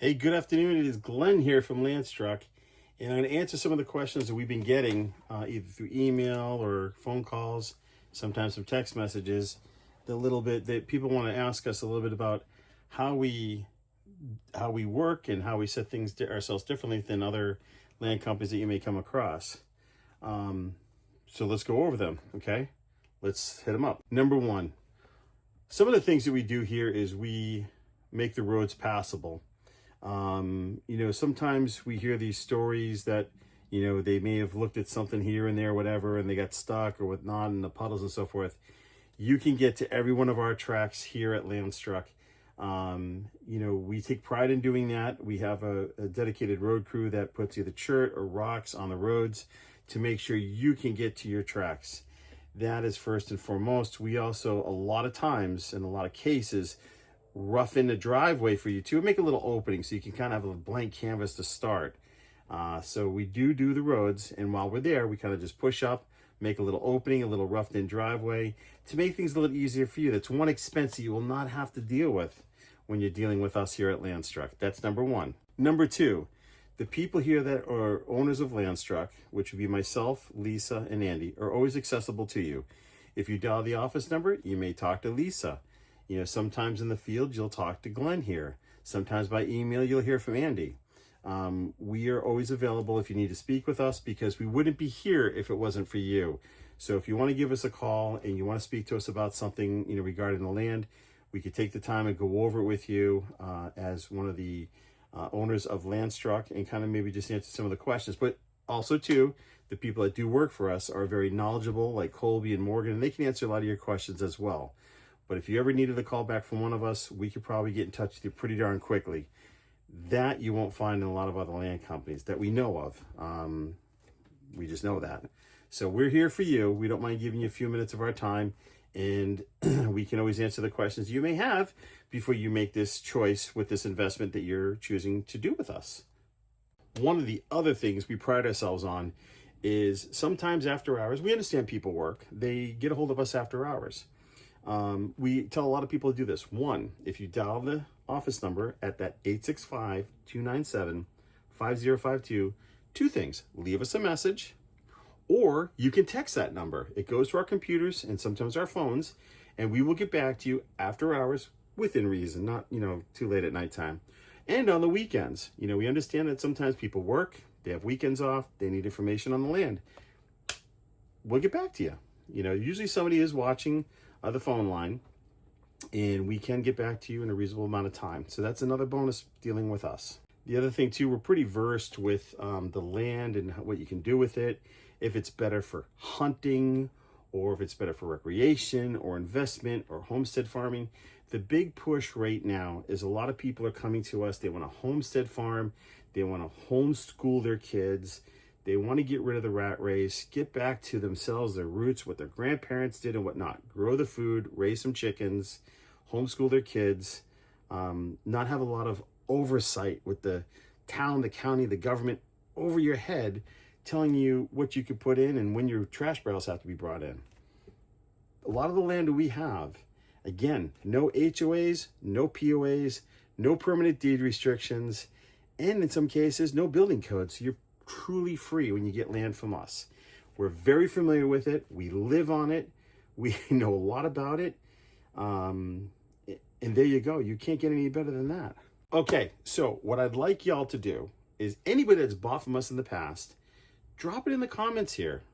Hey, good afternoon. It is Glenn here from Landstruck, and I'm going to answer some of the questions that we've been getting either through email or phone calls, sometimes some text messages. The little bit that people want to ask us a little bit about how we work and how we set things ourselves differently than other land companies that you may come across. So let's go over them. Okay, let's hit them up. Number one, some of the things that we do here is we make the roads passable. Sometimes we hear these stories that, they may have looked at something here and there, whatever, and they got stuck or whatnot in the puddles and so forth. You can get to every one of our tracks here at Landstruck. We take pride in doing that. We have a dedicated road crew that puts either chert or rocks on the roads to make sure you can get to your tracks. That is first and foremost. We also, a lot of times, in a lot of cases, rough in the driveway for you too, make a little opening so you can kind of have a blank canvas to start. So we do the roads, and while we're there, we kind of just push up, make a little opening, a little roughed in driveway to make things a little easier for you. That's one expense that you will not have to deal with when you're dealing with us here at Landstruck. That's number one. Number two, the people here that are owners of Landstruck, which would be myself, Lisa, and Andy, are always accessible to you. If you dial the office number, you may talk to Lisa. Sometimes in the field, you'll talk to Glenn here. Sometimes by email, you'll hear from Andy. We are always available if you need to speak with us, because we wouldn't be here if it wasn't for you. So if you want to give us a call and you want to speak to us about something, regarding the land, we could take the time and go over it with you as one of the owners of Landstruck and kind of maybe just answer some of the questions. But also, too, the people that do work for us are very knowledgeable, like Colby and Morgan, and they can answer a lot of your questions as well. But if you ever needed a call back from one of us, we could probably get in touch with you pretty darn quickly. That you won't find in a lot of other land companies that we know of. We just know that. So we're here for you. We don't mind giving you a few minutes of our time, and we can always answer the questions you may have before you make this choice with this investment that you're choosing to do with us. One of the other things we pride ourselves on is sometimes after hours, we understand people work. They get a hold of us after hours. We tell a lot of people to do this. One, if you dial the office number at that 865-297-5052, two things: leave us a message, or you can text that number. It goes to our computers and sometimes our phones, and we will get back to you after hours within reason, not, too late at nighttime. And on the weekends, we understand that sometimes people work, they have weekends off, they need information on the land. We'll get back to you. Usually somebody is watching the phone line, and we can get back to you in a reasonable amount of time. So that's another bonus dealing with us. The other thing too, we're pretty versed with the land and what you can do with it. If it's better for hunting, or if it's better for recreation or investment or homestead farming. The big push right now is a lot of people are coming to us. They want to homestead farm. They want to homeschool their kids. They want to get rid of the rat race, get back to themselves, their roots, what their grandparents did and whatnot. Grow the food, raise some chickens, homeschool their kids, not have a lot of oversight with the town, the county, the government over your head telling you what you could put in and when your trash barrels have to be brought in. A lot of the land that we have, again, no HOAs, no POAs, no permanent deed restrictions, and in some cases, no building codes. So you're truly free when you get land from us. We're very familiar with it. We live on it. We know a lot about it. And there you go. You can't get any better than that. Okay, so what I'd like y'all to do is, anybody that's bought from us in the past, drop it in the comments here.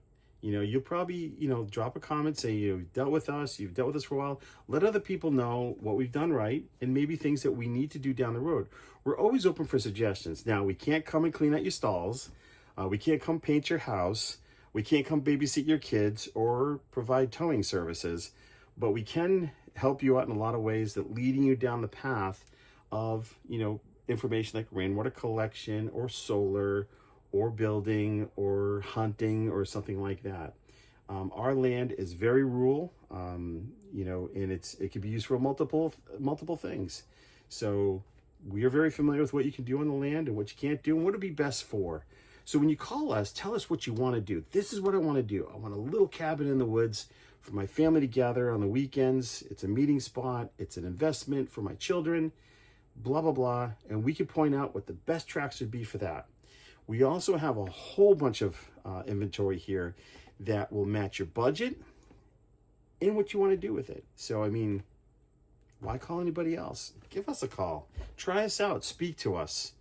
You'll probably, drop a comment saying you've dealt with us for a while. Let other people know what we've done right and maybe things that we need to do down the road. We're always open for suggestions. Now, we can't come and clean out your stalls. We can't come paint your house. We can't come babysit your kids or provide towing services, but we can help you out in a lot of ways that leading you down the path of, information like rainwater collection or solar or building or hunting or something like that. Our land is very rural, and it can be used for multiple things. So we are very familiar with what you can do on the land and what you can't do and what it'd be best for. So when you call us, tell us what you want to do. This is what I want to do. I want a little cabin in the woods for my family to gather on the weekends. It's a meeting spot. It's an investment for my children. blah, blah, blah. And we can point out what the best tracks would be for that. We also have a whole bunch of inventory here that will match your budget and what you want to do with it. So, I mean, why call anybody else? Give us a call. Try us out. Speak to us.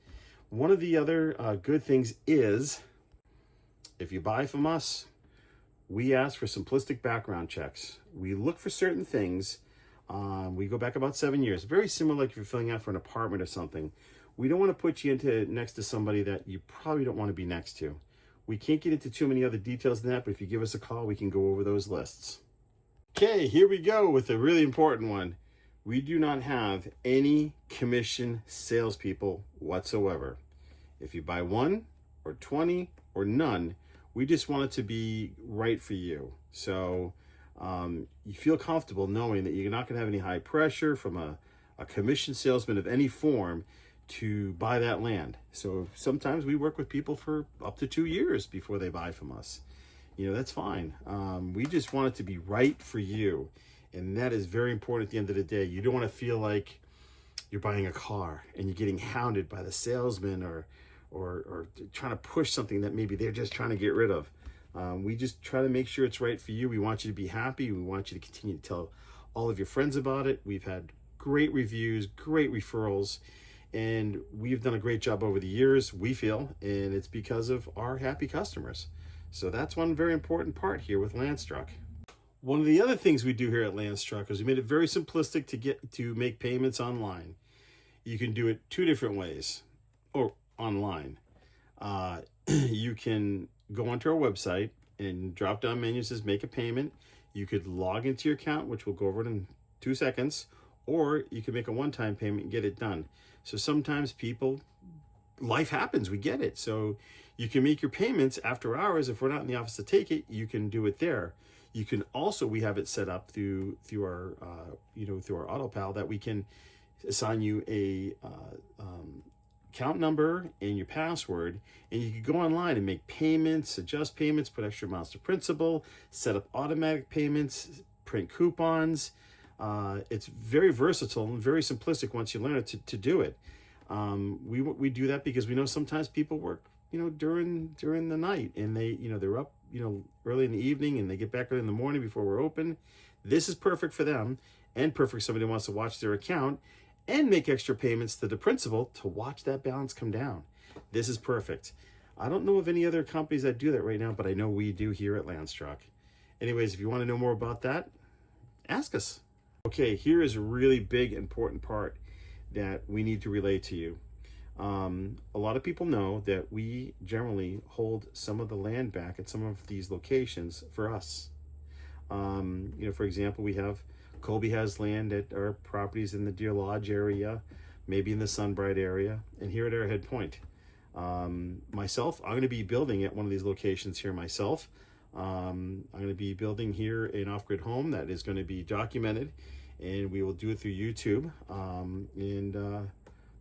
One of the other good things is, if you buy from us, we ask for simplistic background checks. We look for certain things. We go back about 7 years. Very similar like if you're filling out for an apartment or something. We don't want to put you next to somebody that you probably don't want to be next to. We can't get into too many other details than that, but if you give us a call, we can go over those lists. Okay, here we go with a really important one. We do not have any commission salespeople whatsoever. If you buy 1 or 20 or none, we just want it to be right for you. So you feel comfortable knowing that you're not going to have any high pressure from a commission salesman of any form to buy that land. So sometimes we work with people for up to 2 years before they buy from us. That's fine. We just want it to be right for you. And that is very important at the end of the day. You don't want to feel like you're buying a car and you're getting hounded by the salesman or trying to push something that maybe they're just trying to get rid of. We just try to make sure it's right for you. We want you to be happy. We want you to continue to tell all of your friends about it. We've had great reviews, great referrals, and we've done a great job over the years, we feel, and it's because of our happy customers. So that's one very important part here with Landstruck. One of the other things we do here at Landstruck is we made it very simplistic to make payments online. You can do it 2 different ways, or online. You can go onto our website and drop down menu says make a payment. You could log into your account, which we'll go over in 2 seconds, or you can make a one-time payment and get it done. So sometimes life happens, we get it. So you can make your payments after hours. If we're not in the office to take it, you can do it there. You can also, we have it set up through our through our AutoPal that we can assign you a account number and your password, and you can go online and make payments, adjust payments, put extra amounts to principal, set up automatic payments, print coupons. It's very versatile and very simplistic once you learn it to do it. We do that because we know sometimes people work during the night, and they're up early in the evening, and they get back early in the morning before we're open. This is perfect for them, and perfect for somebody who wants to watch their account and make extra payments to the principal to watch that balance come down. This is perfect. I don't know of any other companies that do that right now, but I know we do here at Landstruck. Anyways, if you want to know more about that, ask us. Okay, here is a really big, important part that we need to relay to you. A lot of people know that we generally hold some of the land back at some of these locations for us. For example, Colby has land at our properties in the Deer Lodge area, maybe in the Sunbright area, and here at Arrowhead Point. Myself, I'm going to be building at one of these locations here myself. I'm going to be building here an off-grid home that is going to be documented, and we will do it through YouTube, and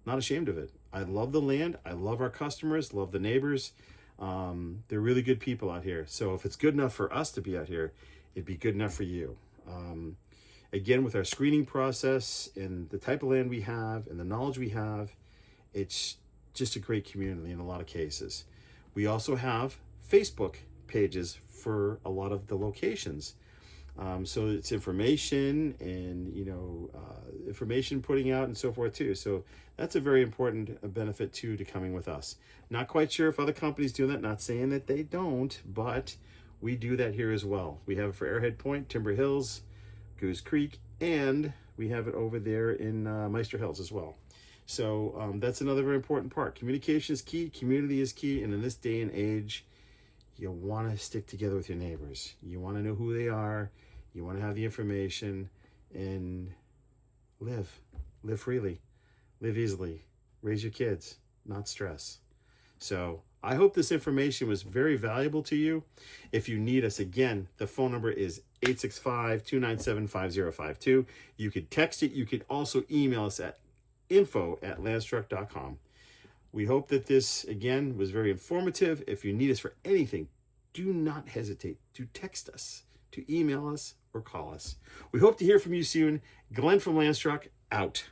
not ashamed of it. I love the land. I love our customers, love the neighbors. They're really good people out here. So if it's good enough for us to be out here, it'd be good enough for you. Again, with our screening process and the type of land we have and the knowledge we have, it's just a great community in a lot of cases. We also have Facebook pages for a lot of the locations. So it's information and, information putting out and so forth too. So that's a very important benefit too to coming with us. Not quite sure if other companies do that, not saying that they don't, but we do that here as well. We have it for Arrowhead Point, Timber Hills, Goose Creek, and we have it over there in Meister Hills as well. So that's another very important part. Communication is key, community is key, and in this day and age, you want to stick together with your neighbors. You want to know who they are, you want to have the information, and live freely, live easily, raise your kids, not stress. So I hope this information was very valuable to you. If you need us, again, the phone number is 865-297-5052. You could text it. You could also email us at info@landstruck.com. We hope that this, again, was very informative. If you need us for anything, do not hesitate to text us, to email us, or call us. We hope to hear from you soon. Glenn from Landstruck, out.